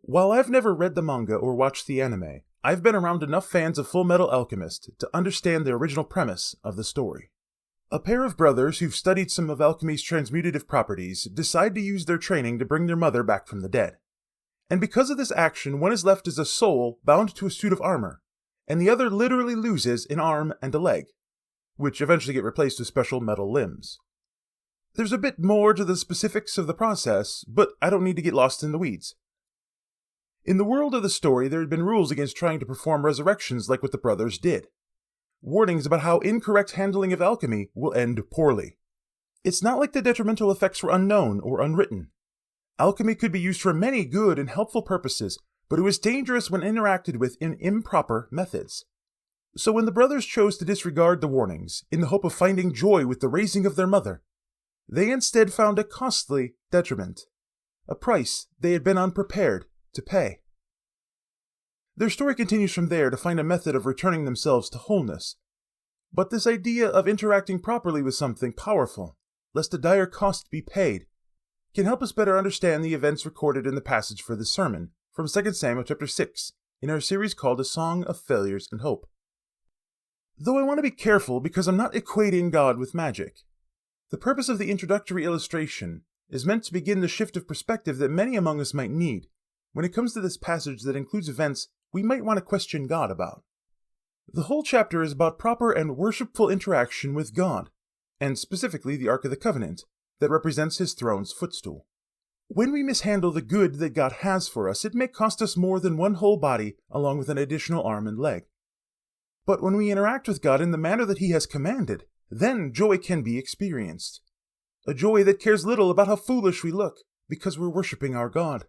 While I've never read the manga or watched the anime, I've been around enough fans of Full Metal Alchemist to understand the original premise of the story. A pair of brothers who've studied some of alchemy's transmutative properties decide to use their training to bring their mother back from the dead. And because of this action, one is left as a soul bound to a suit of armor, and the other literally loses an arm and a leg, which eventually get replaced with special metal limbs. There's a bit more to the specifics of the process, but I don't need to get lost in the weeds. In the world of the story, there had been rules against trying to perform resurrections like what the brothers did. Warnings about how incorrect handling of alchemy will end poorly. It's not like the detrimental effects were unknown or unwritten. Alchemy could be used for many good and helpful purposes, but it was dangerous when interacted with in improper methods. So when the brothers chose to disregard the warnings, in the hope of finding joy with the raising of their mother, they instead found a costly detriment, a price they had been unprepared to pay. Their story continues from there to find a method of returning themselves to wholeness. But this idea of interacting properly with something powerful, lest a dire cost be paid, can help us better understand the events recorded in the passage for this sermon from 2 Samuel chapter 6 in our series called A Song of Failures and Hope. Though I want to be careful because I'm not equating God with magic. The purpose of the introductory illustration is meant to begin the shift of perspective that many among us might need when it comes to this passage that includes events we might want to question God about. The whole chapter is about proper and worshipful interaction with God, and specifically the Ark of the Covenant, that represents his throne's footstool. When we mishandle the good that God has for us, it may cost us more than one whole body along with an additional arm and leg. But when we interact with God in the manner that he has commanded, then joy can be experienced. A joy that cares little about how foolish we look, because we're worshiping our God.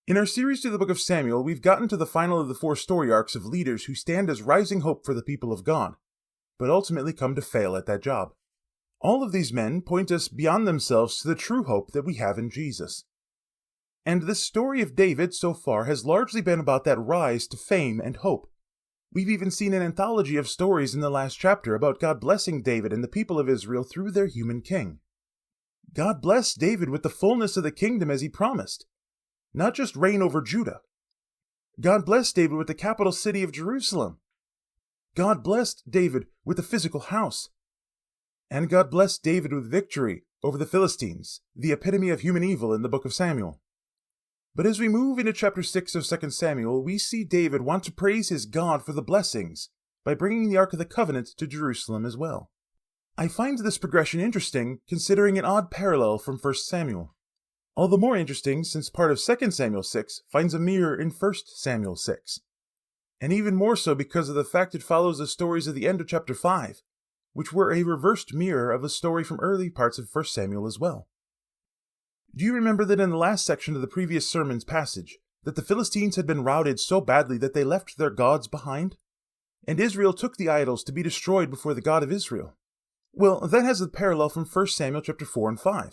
In our series through the book of Samuel, we've gotten to the final of the 4 story arcs of leaders who stand as rising hope for the people of God, but ultimately come to fail at that job. All of these men point us beyond themselves to the true hope that we have in Jesus. And this story of David so far has largely been about that rise to fame and hope. We've even seen an anthology of stories in the last chapter about God blessing David and the people of Israel through their human king. God blessed David with the fullness of the kingdom as he promised. Not just reign over Judah. God blessed David with the capital city of Jerusalem. God blessed David with a physical house. And God blessed David with victory over the Philistines, the epitome of human evil in the book of Samuel. But as we move into chapter 6 of 2 Samuel, we see David want to praise his God for the blessings by bringing the Ark of the Covenant to Jerusalem as well. I find this progression interesting, considering an odd parallel from 1 Samuel. All the more interesting since part of 2 Samuel 6 finds a mirror in 1 Samuel 6. And even more so because of the fact it follows the stories of the end of chapter 5, which were a reversed mirror of a story from early parts of 1 Samuel as well. Do you remember that in the last section of the previous sermon's passage, that the Philistines had been routed so badly that they left their gods behind? And Israel took the idols to be destroyed before the God of Israel. Well, that has a parallel from 1 Samuel chapter 4 and 5.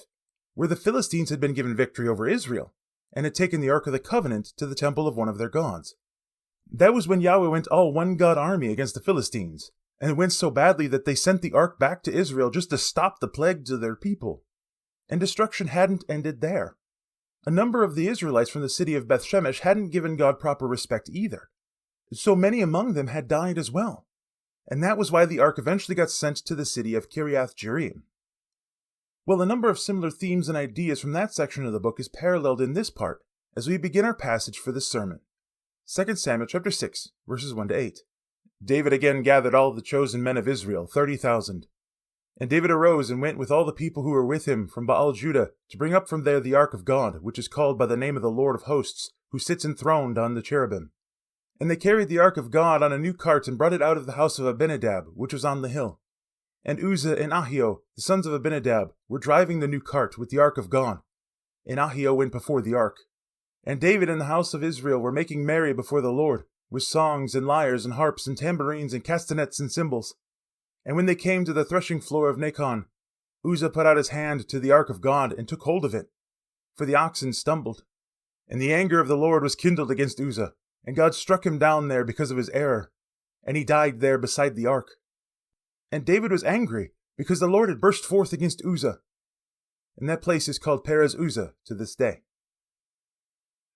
Where the Philistines had been given victory over Israel, and had taken the Ark of the Covenant to the temple of one of their gods. That was when Yahweh went all one-God army against the Philistines, and it went so badly that they sent the Ark back to Israel just to stop the plagues of their people. And destruction hadn't ended there. A number of the Israelites from the city of Beth-Shemesh hadn't given God proper respect either, so many among them had died as well. And that was why the Ark eventually got sent to the city of Kiriath-Jearim. Well, a number of similar themes and ideas from that section of the book is paralleled in this part as we begin our passage for this sermon. 2 Samuel chapter 6, verses 1 to 8. David again gathered all the chosen men of Israel, 30,000. And David arose and went with all the people who were with him from Baal-Judah to bring up from there the ark of God, which is called by the name of the Lord of hosts, who sits enthroned on the cherubim. And they carried the ark of God on a new cart and brought it out of the house of Abinadab, which was on the hill. And Uzzah and Ahio, the sons of Abinadab, were driving the new cart with the ark of God. And Ahio went before the ark. And David and the house of Israel were making merry before the Lord, with songs and lyres and harps and tambourines and castanets and cymbals. And when they came to the threshing floor of Nacon, Uzzah put out his hand to the ark of God and took hold of it, for the oxen stumbled. And the anger of the Lord was kindled against Uzzah, and God struck him down there because of his error, and he died there beside the ark. And David was angry, because the Lord had burst forth against Uzzah. And that place is called Perez Uzzah to this day.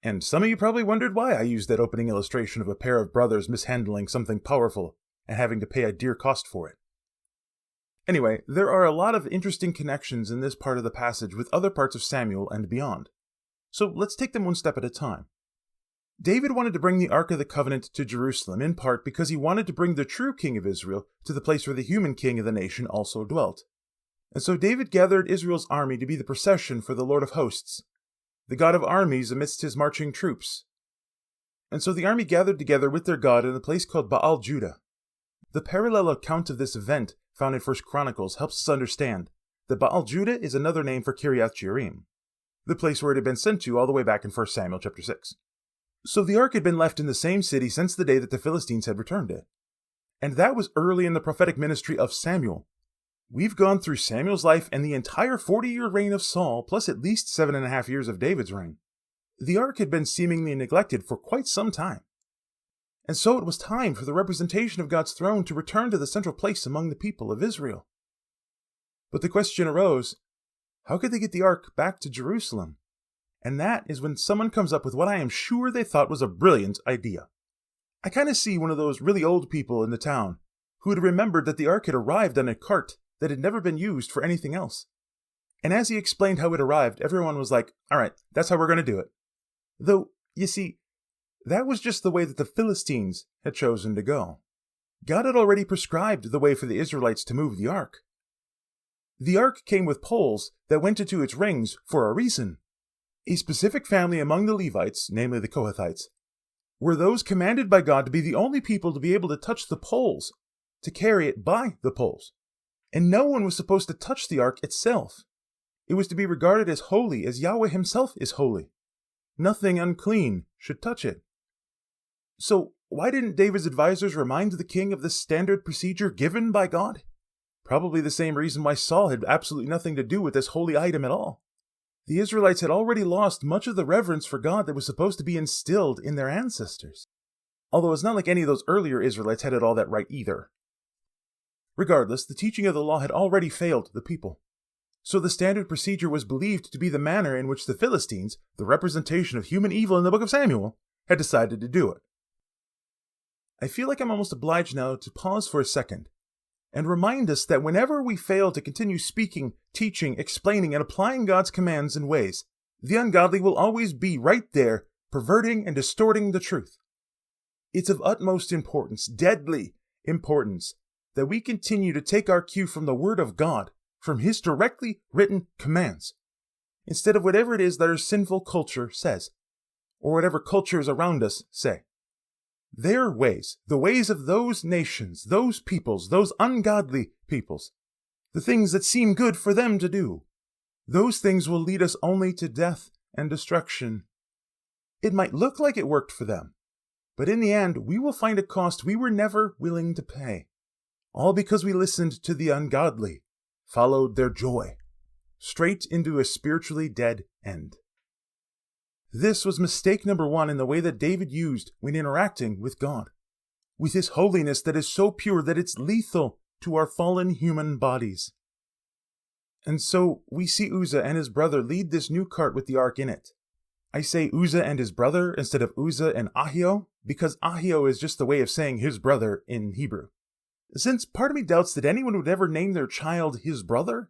And some of you probably wondered why I used that opening illustration of a pair of brothers mishandling something powerful and having to pay a dear cost for it. Anyway, there are a lot of interesting connections in this part of the passage with other parts of Samuel and beyond. So let's take them one step at a time. David wanted to bring the Ark of the Covenant to Jerusalem, in part because he wanted to bring the true king of Israel to the place where the human king of the nation also dwelt. And so David gathered Israel's army to be the procession for the Lord of hosts, the God of armies amidst his marching troops. And so the army gathered together with their God in a place called Baal Judah. The parallel account of this event found in 1 Chronicles helps us understand that Baal Judah is another name for Kiriath Jearim, the place where it had been sent to all the way back in 1 Samuel chapter 6. So the ark had been left in the same city since the day that the Philistines had returned it. And that was early in the prophetic ministry of Samuel. We've gone through Samuel's life and the entire 40-year reign of Saul, plus at least 7.5 years of David's reign. The ark had been seemingly neglected for quite some time. And so it was time for the representation of God's throne to return to the central place among the people of Israel. But the question arose, how could they get the ark back to Jerusalem? And that is when someone comes up with what I am sure they thought was a brilliant idea. I kind of see one of those really old people in the town who had remembered that the ark had arrived on a cart that had never been used for anything else. And as he explained how it arrived, everyone was like, all right, that's how we're going to do it. Though, you see, that was just the way that the Philistines had chosen to go. God had already prescribed the way for the Israelites to move the ark. The ark came with poles that went into its rings for a reason. A specific family among the Levites, namely the Kohathites, were those commanded by God to be the only people to be able to touch the poles, to carry it by the poles. And no one was supposed to touch the ark itself. It was to be regarded as holy as Yahweh himself is holy. Nothing unclean should touch it. So why didn't David's advisors remind the king of this standard procedure given by God? Probably the same reason why Saul had absolutely nothing to do with this holy item at all. The Israelites had already lost much of the reverence for God that was supposed to be instilled in their ancestors. Although it's not like any of those earlier Israelites had it all that right either. Regardless, the teaching of the law had already failed the people. So the standard procedure was believed to be the manner in which the Philistines, the representation of human evil in the book of Samuel, had decided to do it. I feel like I'm almost obliged now to pause for a second and remind us that whenever we fail to continue speaking, teaching, explaining, and applying God's commands and ways, the ungodly will always be right there, perverting and distorting the truth. It's of utmost importance, deadly importance, that we continue to take our cue from the Word of God, from His directly written commands, instead of whatever it is that our sinful culture says, or whatever cultures around us say. Their ways, the ways of those nations, those peoples, those ungodly peoples, the things that seem good for them to do, those things will lead us only to death and destruction. It might look like it worked for them, but in the end, we will find a cost we were never willing to pay, all because we listened to the ungodly, followed their joy, straight into a spiritually dead end. This was mistake number one in the way that David used when interacting with God, with His holiness that is so pure that it's lethal to our fallen human bodies. And so we see Uzzah and his brother lead this new cart with the ark in it. I say Uzzah and his brother instead of Uzzah and Ahio, because Ahio is just the way of saying his brother in Hebrew. Since part of me doubts that anyone would ever name their child his brother,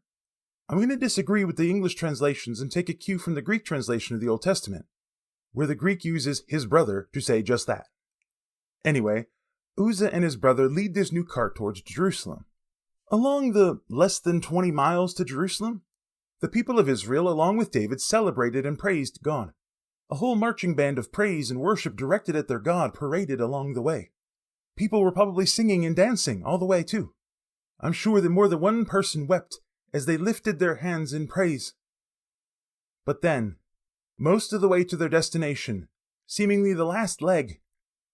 I'm going to disagree with the English translations and take a cue from the Greek translation of the Old Testament, where the Greek uses his brother to say just that. Anyway, Uzzah and his brother lead this new cart towards Jerusalem. Along the less than 20 miles to Jerusalem, the people of Israel, along with David, celebrated and praised God. A whole marching band of praise and worship directed at their God paraded along the way. People were probably singing and dancing all the way too. I'm sure that more than one person wept as they lifted their hands in praise. But then, most of the way to their destination, seemingly the last leg,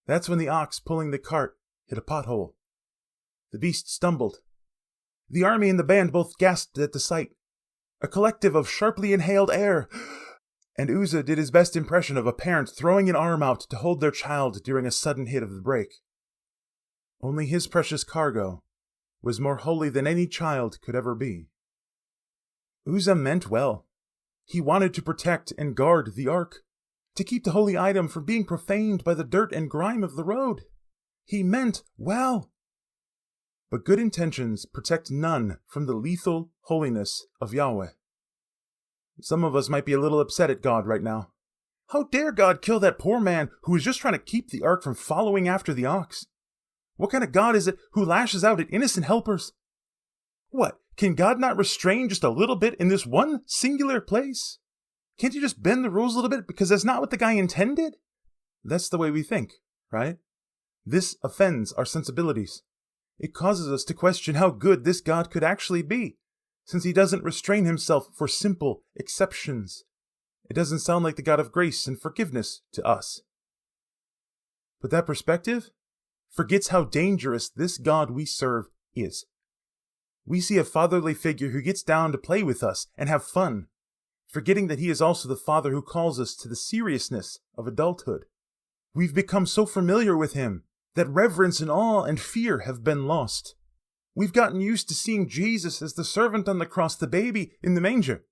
that's when the ox pulling the cart hit a pothole. The beast stumbled. The army and the band both gasped at the sight. A collective of sharply inhaled air. And Uzzah did his best impression of a parent throwing an arm out to hold their child during a sudden hit of the brake. Only his precious cargo was more holy than any child could ever be. Uzzah meant well. He wanted to protect and guard the ark, to keep the holy item from being profaned by the dirt and grime of the road. He meant well. But good intentions protect none from the lethal holiness of Yahweh. Some of us might be a little upset at God right now. How dare God kill that poor man who was just trying to keep the ark from following after the ox? What kind of God is it who lashes out at innocent helpers? What, can God not restrain just a little bit in this one singular place? Can't you just bend the rules a little bit because that's not what the guy intended? That's the way we think, right? This offends our sensibilities. It causes us to question how good this God could actually be, since he doesn't restrain himself for simple exceptions. It doesn't sound like the God of grace and forgiveness to us. But that perspective forgets how dangerous this God we serve is. We see a fatherly figure who gets down to play with us and have fun, forgetting that he is also the Father who calls us to the seriousness of adulthood. We've become so familiar with him that reverence and awe and fear have been lost. We've gotten used to seeing Jesus as the servant on the cross, the baby in the manger,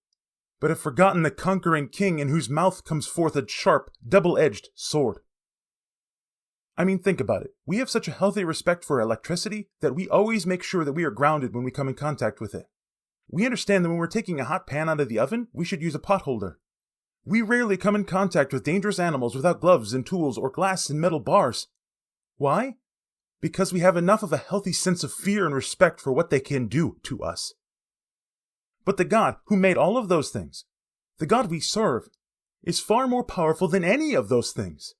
but have forgotten the conquering king in whose mouth comes forth a sharp, double-edged sword. I mean, think about it. We have such a healthy respect for electricity that we always make sure that we are grounded when we come in contact with it. We understand that when we're taking a hot pan out of the oven, we should use a pot holder. We rarely come in contact with dangerous animals without gloves and tools or glass and metal bars. Why? Because we have enough of a healthy sense of fear and respect for what they can do to us. But the God who made all of those things, the God we serve, is far more powerful than any of those things.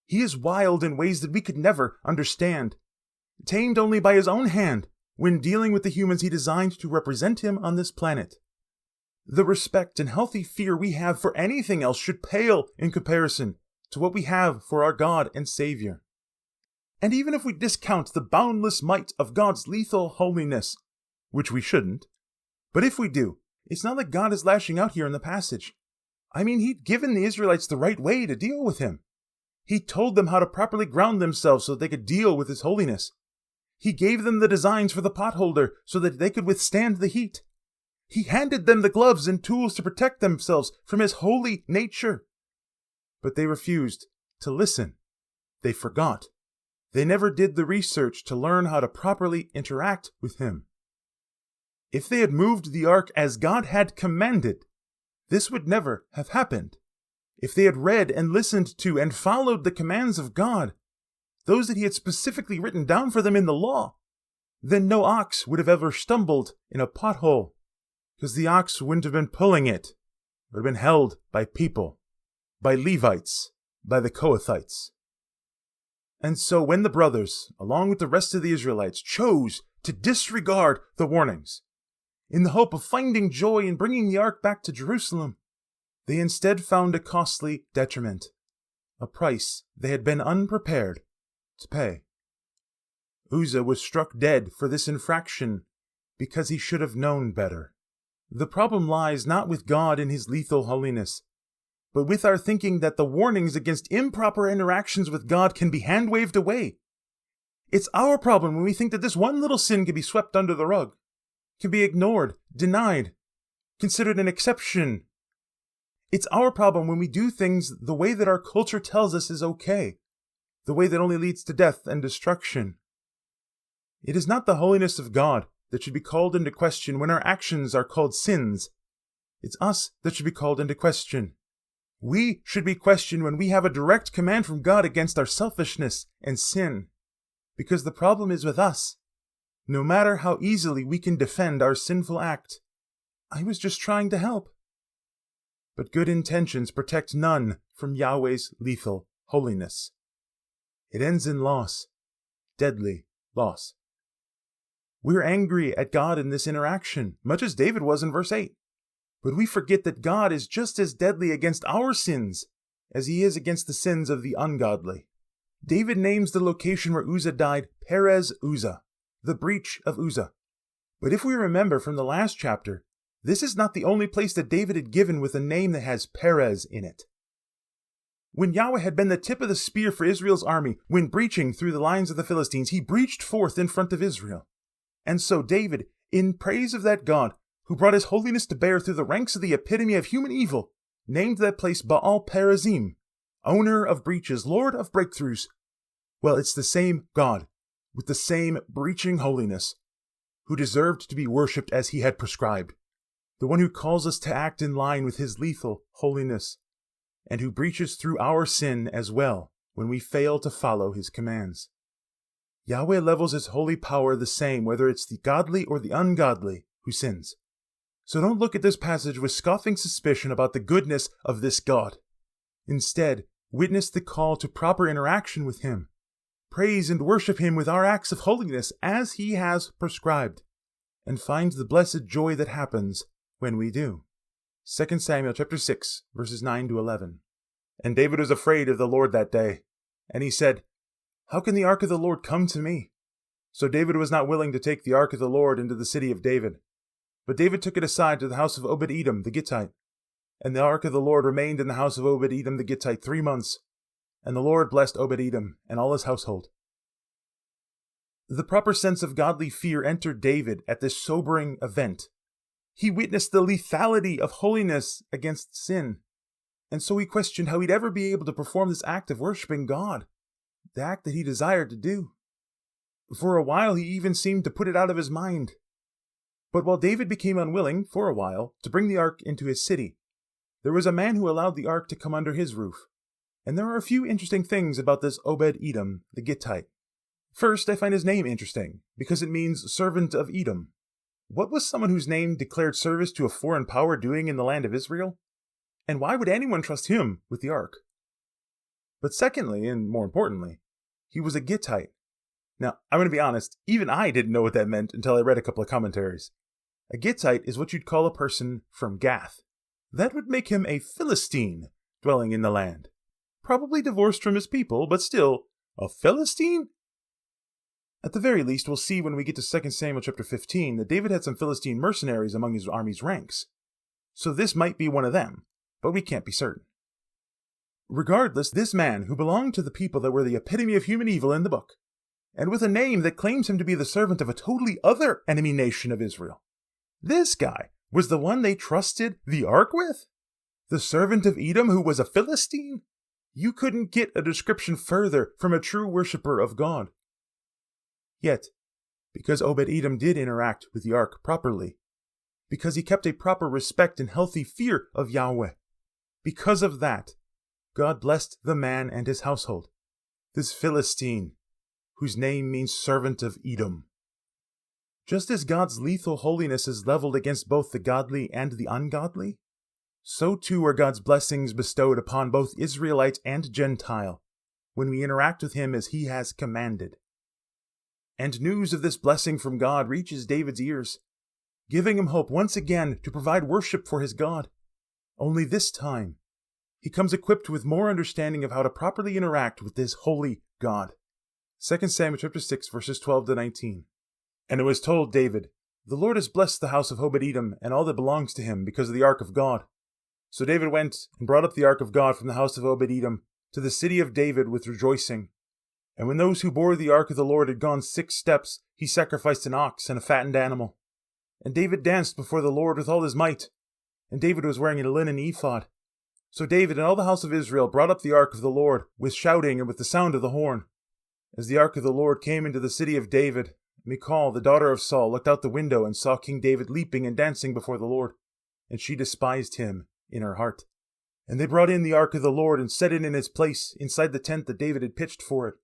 He is wild in ways that we could never understand, tamed only by his own hand when dealing with the humans he designed to represent him on this planet. The respect and healthy fear we have for anything else should pale in comparison to what we have for our God and Savior. And even if we discount the boundless might of God's lethal holiness, which we shouldn't, but if we do, it's not like God is lashing out here in the passage. I mean, he'd given the Israelites the right way to deal with him. He told them how to properly ground themselves so that they could deal with his holiness. He gave them the designs for the potholder so that they could withstand the heat. He handed them the gloves and tools to protect themselves from his holy nature. But they refused to listen. They forgot. They never did the research to learn how to properly interact with him. If they had moved the ark as God had commanded, this would never have happened. If they had read and listened to and followed the commands of God, those that he had specifically written down for them in the law, then no ox would have ever stumbled in a pothole, because the ox wouldn't have been pulling it. It would have been held by people, by Levites, by the Kohathites. And so when the brothers, along with the rest of the Israelites, chose to disregard the warnings, in the hope of finding joy in bringing the ark back to Jerusalem, they instead found a costly detriment, a price they had been unprepared to pay. Uzzah was struck dead for this infraction because he should have known better. The problem lies not with God and his lethal holiness, but with our thinking that the warnings against improper interactions with God can be hand-waved away. It's our problem when we think that this one little sin can be swept under the rug, can be ignored, denied, considered an exception. It's our problem when we do things the way that our culture tells us is okay, the way that only leads to death and destruction. It is not the holiness of God that should be called into question when our actions are called sins. It's us that should be called into question. We should be questioned when we have a direct command from God against our selfishness and sin, because the problem is with us. No matter how easily we can defend our sinful act, I was just trying to help. But good intentions protect none from Yahweh's lethal holiness. It ends in loss, deadly loss. We're angry at God in this interaction, much as David was in verse 8. But we forget that God is just as deadly against our sins as he is against the sins of the ungodly. David names the location where Uzzah died Perez Uzzah, the breach of Uzzah. But if we remember from the last chapter, this is not the only place that David had given with a name that has Perez in it. When Yahweh had been the tip of the spear for Israel's army, when breaching through the lines of the Philistines, he breached forth in front of Israel. And so David, in praise of that God, who brought his holiness to bear through the ranks of the epitome of human evil, named that place Baal Perazim, owner of breaches, Lord of breakthroughs. Well, it's the same God, with the same breaching holiness, who deserved to be worshipped as he had prescribed, the one who calls us to act in line with his lethal holiness, and who breaches through our sin as well when we fail to follow his commands. Yahweh levels his holy power the same whether it's the godly or the ungodly who sins. So don't look at this passage with scoffing suspicion about the goodness of this God. Instead, witness the call to proper interaction with him. Praise and worship him with our acts of holiness as he has prescribed, and find the blessed joy that happens when we do. 2 Samuel chapter 6, verses 9 to 11. And David was afraid of the Lord that day, and he said, "How can the ark of the Lord come to me?" So David was not willing to take the ark of the Lord into the city of David. But David took it aside to the house of Obed-Edom the Gittite. And the ark of the Lord remained in the house of Obed-Edom the Gittite 3 months. And the Lord blessed Obed-Edom and all his household. The proper sense of godly fear entered David at this sobering event. He witnessed the lethality of holiness against sin. And so he questioned how he'd ever be able to perform this act of worshiping God, the act that he desired to do. For a while, he even seemed to put it out of his mind. But while David became unwilling, for a while, to bring the ark into his city, there was a man who allowed the ark to come under his roof. And there are a few interesting things about this Obed-Edom the Gittite. First, I find his name interesting, because it means servant of Edom. What was someone whose name declared service to a foreign power doing in the land of Israel? And why would anyone trust him with the ark? But secondly, and more importantly, he was a Gittite. Now, I'm going to be honest, even I didn't know what that meant until I read a couple of commentaries. A Gittite is what you'd call a person from Gath. That would make him a Philistine dwelling in the land. Probably divorced from his people, but still, a Philistine? At the very least, we'll see when we get to 2 Samuel chapter 15 that David had some Philistine mercenaries among his army's ranks. So this might be one of them, but we can't be certain. Regardless, this man, who belonged to the people that were the epitome of human evil in the book, and with a name that claims him to be the servant of a totally other enemy nation of Israel, this guy was the one they trusted the ark with? The servant of Edom who was a Philistine? You couldn't get a description further from a true worshipper of God. Yet, because Obed-Edom did interact with the ark properly, because he kept a proper respect and healthy fear of Yahweh, because of that, God blessed the man and his household, this Philistine, whose name means servant of Edom. Just as God's lethal holiness is leveled against both the godly and the ungodly, so too are God's blessings bestowed upon both Israelite and Gentile when we interact with him as he has commanded. And news of this blessing from God reaches David's ears, giving him hope once again to provide worship for his God. Only this time, he comes equipped with more understanding of how to properly interact with this holy God. 2 Samuel chapter 6, verses 12 to 19. And it was told David, "The Lord has blessed the house of Obed-Edom and all that belongs to him because of the ark of God." So David went and brought up the ark of God from the house of Obed-Edom to the city of David with rejoicing. And when those who bore the ark of the Lord had gone 6 steps, he sacrificed an ox and a fattened animal. And David danced before the Lord with all his might. And David was wearing a linen ephod. So David and all the house of Israel brought up the ark of the Lord with shouting and with the sound of the horn. As the ark of the Lord came into the city of David, Michal, the daughter of Saul, looked out the window and saw King David leaping and dancing before the Lord, and she despised him in her heart. And they brought in the ark of the Lord and set it in its place inside the tent that David had pitched for it.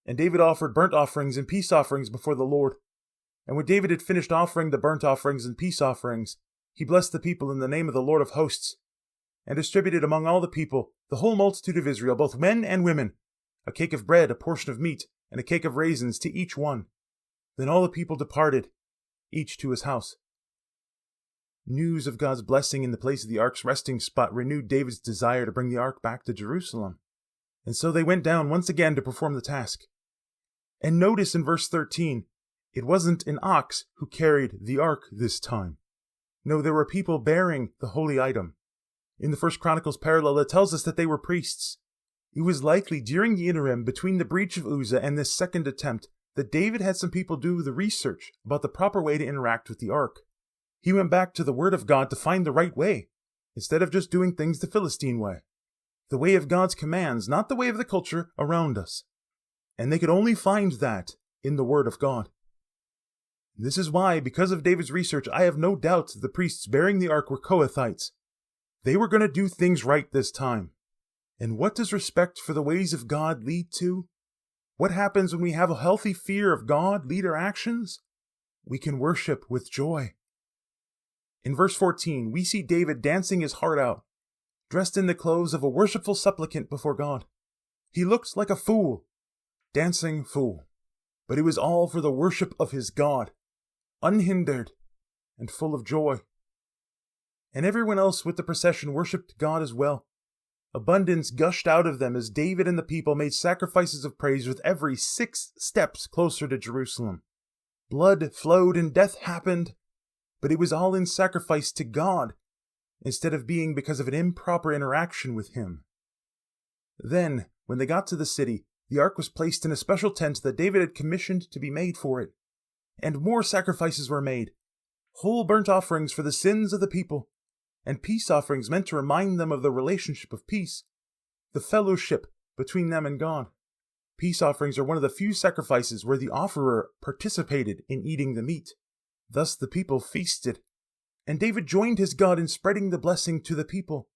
And David offered burnt offerings and peace offerings before the Lord. And when David had finished offering the burnt offerings and peace offerings, he blessed the people in the name of the Lord of hosts, and distributed among all the people, the whole multitude of Israel, both men and women, a cake of bread, a portion of meat, and a cake of raisins to each one. Then all the people departed, each to his house. News of God's blessing in the place of the ark's resting spot renewed David's desire to bring the ark back to Jerusalem. And so they went down once again to perform the task. And notice in verse 13, it wasn't an ox who carried the ark this time. No, there were people bearing the holy item. In the 1 Chronicles parallel, it tells us that they were priests. It was likely during the interim between the breach of Uzzah and this second attempt that David had some people do the research about the proper way to interact with the ark. He went back to the Word of God to find the right way, instead of just doing things the Philistine way. the way of God's commands, not the way of the culture around us. And they could only find that in the Word of God. This is why, because of David's research, I have no doubt that the priests bearing the ark were Kohathites. They were going to do things right this time. And what does respect for the ways of God lead to? What happens when we have a healthy fear of God lead our actions? We can worship with joy. In verse 14, we see David dancing his heart out, dressed in the clothes of a worshipful supplicant before God. He looked like a fool, dancing fool, but it was all for the worship of his God, unhindered and full of joy. And everyone else with the procession worshipped God as well. Abundance gushed out of them as David and the people made sacrifices of praise with every 6 steps closer to Jerusalem. Blood flowed and death happened, but it was all in sacrifice to God, instead of being because of an improper interaction with Him. Then, when they got to the city, the ark was placed in a special tent that David had commissioned to be made for it. And more sacrifices were made, whole burnt offerings for the sins of the people, and peace offerings meant to remind them of the relationship of peace, the fellowship between them and God. Peace offerings are one of the few sacrifices where the offerer participated in eating the meat. Thus the people feasted, and David joined his God in spreading the blessing to the people.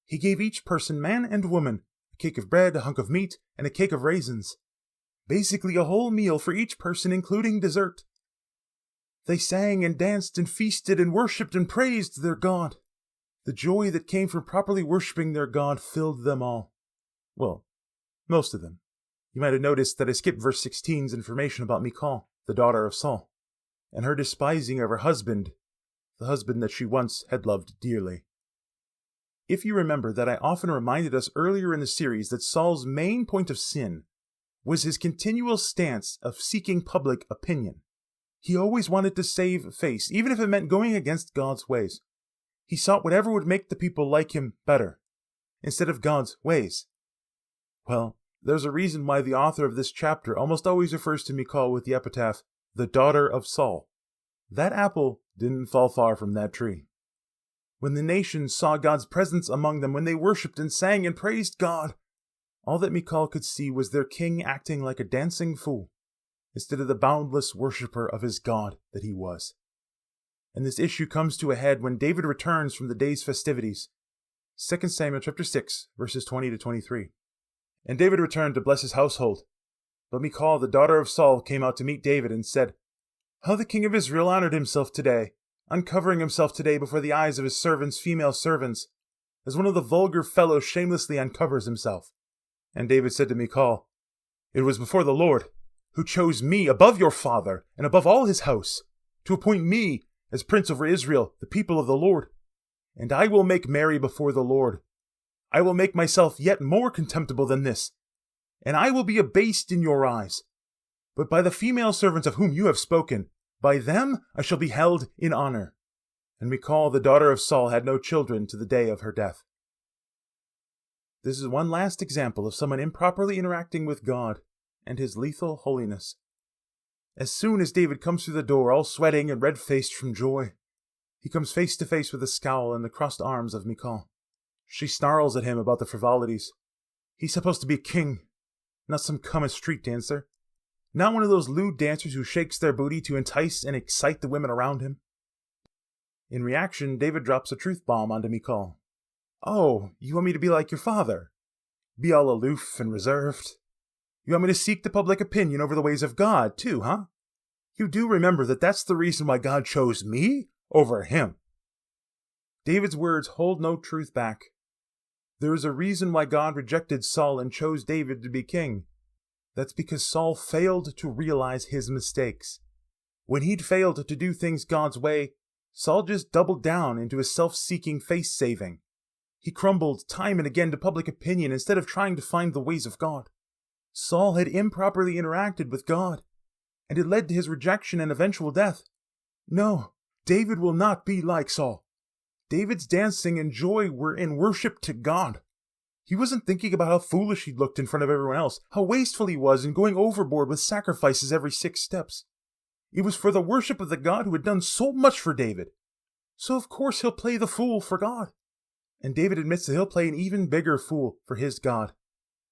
He gave each person, man and woman, a cake of bread, a hunk of meat, and a cake of raisins. Basically a whole meal for each person, including dessert. They sang and danced and feasted and worshipped and praised their God. The joy that came from properly worshipping their God filled them all. Well, most of them. You might have noticed that I skipped verse 16's information about Michal, the daughter of Saul, and her despising of her husband, the husband that she once had loved dearly. If you remember that I often reminded us earlier in the series that Saul's main point of sin was his continual stance of seeking public opinion. He always wanted to save face, even if it meant going against God's ways. He sought whatever would make the people like him better, instead of God's ways. Well, there's a reason why the author of this chapter almost always refers to Michal with the epitaph, the daughter of Saul. That apple didn't fall far from that tree. When the nations saw God's presence among them, when they worshipped and sang and praised God, all that Michal could see was their king acting like a dancing fool, instead of the boundless worshipper of his God that he was. And this issue comes to a head when David returns from the day's festivities. 2 Samuel chapter 6, verses 20 to 23. And David returned to bless his household. But Michal, the daughter of Saul, came out to meet David and said, "How the king of Israel honored himself today, uncovering himself today before the eyes of his servants, female servants, as one of the vulgar fellows shamelessly uncovers himself." And David said to Michal, "It was before the Lord, who chose me above your father and above all his house, to appoint me as prince over Israel, the people of the Lord. And I will make merry before the Lord. I will make myself yet more contemptible than this, and I will be abased in your eyes. But by the female servants of whom you have spoken, by them I shall be held in honor." And Michal, the daughter of Saul, had no children to the day of her death. This is one last example of someone improperly interacting with God and his lethal holiness. As soon as David comes through the door, all sweating and red-faced from joy, he comes face to face with the scowl and the crossed arms of Michal. She snarls at him about the frivolities. He's supposed to be a king, not some common street dancer. Not one of those lewd dancers who shakes their booty to entice and excite the women around him. In reaction, David drops a truth bomb onto Michal. "Oh, you want me to be like your father? Be all aloof and reserved? You want me to seek the public opinion over the ways of God, too, huh? You do remember that that's the reason why God chose me over him." David's words hold no truth back. There is a reason why God rejected Saul and chose David to be king. That's because Saul failed to realize his mistakes. When he'd failed to do things God's way, Saul just doubled down into his self-seeking face-saving. He crumbled time and again to public opinion instead of trying to find the ways of God. Saul had improperly interacted with God, and it led to his rejection and eventual death. No, David will not be like Saul. David's dancing and joy were in worship to God. He wasn't thinking about how foolish he looked in front of everyone else, how wasteful he was in going overboard with sacrifices every 6 steps. It was for the worship of the God who had done so much for David. So of course he'll play the fool for God. And David admits that he'll play an even bigger fool for his God.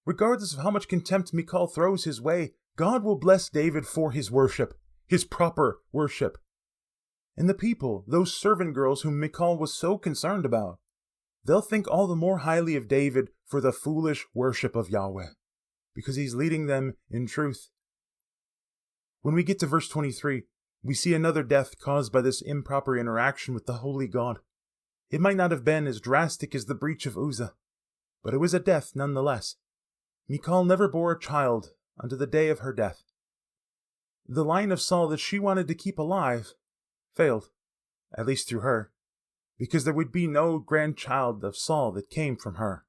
Regardless of how much contempt Michal throws his way, God will bless David for his worship, his proper worship. And the people, those servant girls whom Michal was so concerned about, they'll think all the more highly of David for the foolish worship of Yahweh, because he's leading them in truth. When we get to verse 23, we see another death caused by this improper interaction with the holy God. It might not have been as drastic as the breach of Uzzah, but it was a death nonetheless. Michal never bore a child unto the day of her death. The line of Saul that she wanted to keep alive failed, at least through her, because there would be no grandchild of Saul that came from her.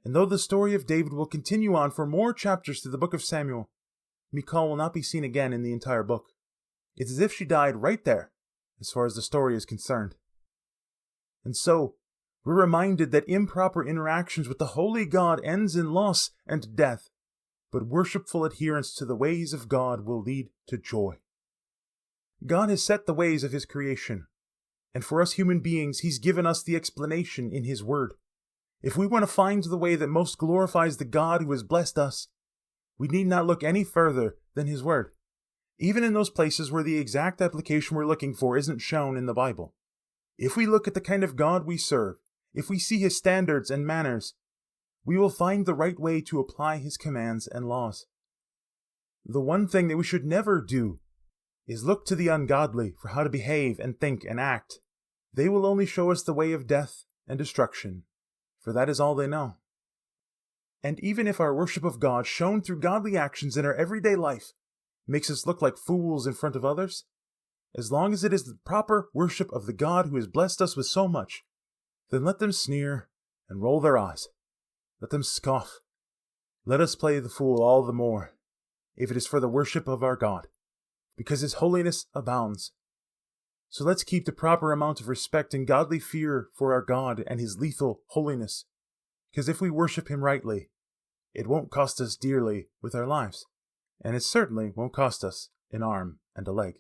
And though the story of David will continue on for more chapters through the book of Samuel, Michal will not be seen again in the entire book. It's as if she died right there, as far as the story is concerned. And so, we're reminded that improper interactions with the holy God ends in loss and death, but worshipful adherence to the ways of God will lead to joy. God has set the ways of His creation, and for us human beings, He's given us the explanation in His Word. If we want to find the way that most glorifies the God who has blessed us, we need not look any further than His Word, even in those places where the exact application we're looking for isn't shown in the Bible. If we look at the kind of God we serve, if we see His standards and manners, we will find the right way to apply His commands and laws. The one thing that we should never do is look to the ungodly for how to behave and think and act. They will only show us the way of death and destruction, for that is all they know. And even if our worship of God, shown through godly actions in our everyday life, makes us look like fools in front of others, as long as it is the proper worship of the God who has blessed us with so much, then let them sneer and roll their eyes. Let them scoff. Let us play the fool all the more, if it is for the worship of our God, because His holiness abounds. So let's keep the proper amount of respect and godly fear for our God and His lethal holiness, because if we worship Him rightly, it won't cost us dearly with our lives, and it certainly won't cost us an arm and a leg.